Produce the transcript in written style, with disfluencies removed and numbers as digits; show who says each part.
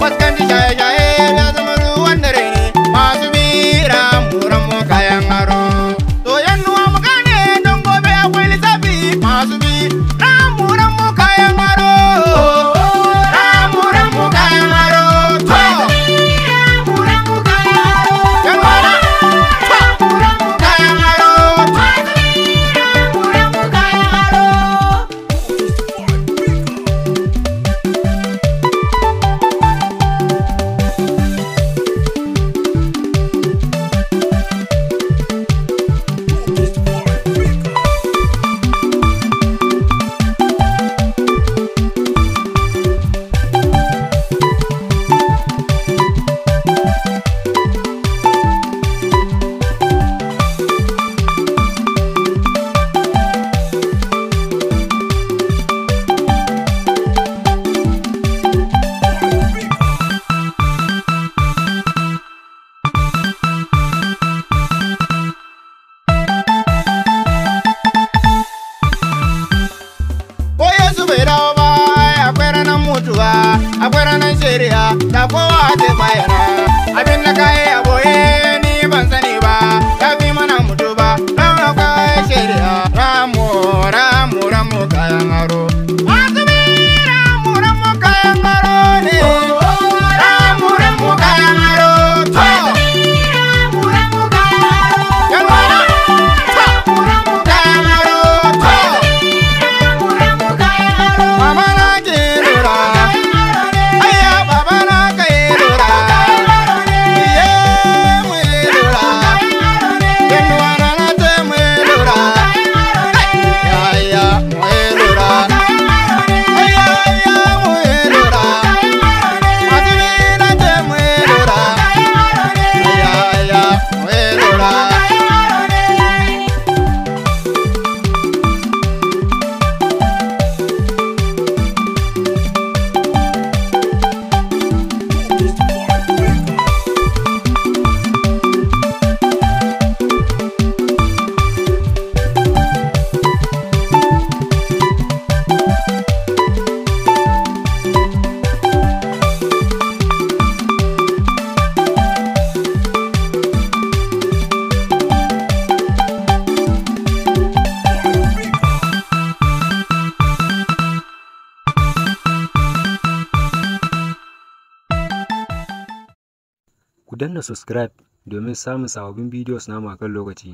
Speaker 1: waskan jaye-jaye ya zama ruwan dare ne masu bira mu kayan aro. To yan nuwa mu gane don gobe akwai lissafi masu bira mu kayan aro. Mu kayan aro. Masu bira mu kayan aro. Yan wana mu kayan aro. Masu bira mu kayan aro. Akwai ranar shari'a da kowa zai bayana abin da kayi a boye ni ban sani ba ya fi mana mutu ba don akwai shari'a ramu kayan aro. Masu bira ramu kayan aro ne. Ramu kayan aro. Masu bira ramu kayan aro. Yan wana ramu kayan aro. Masu bira ramu kayan aro. Mama na ke lura.
Speaker 2: Ku danna subscribe domin samun sababbin bidiyos namu a kan lokaci.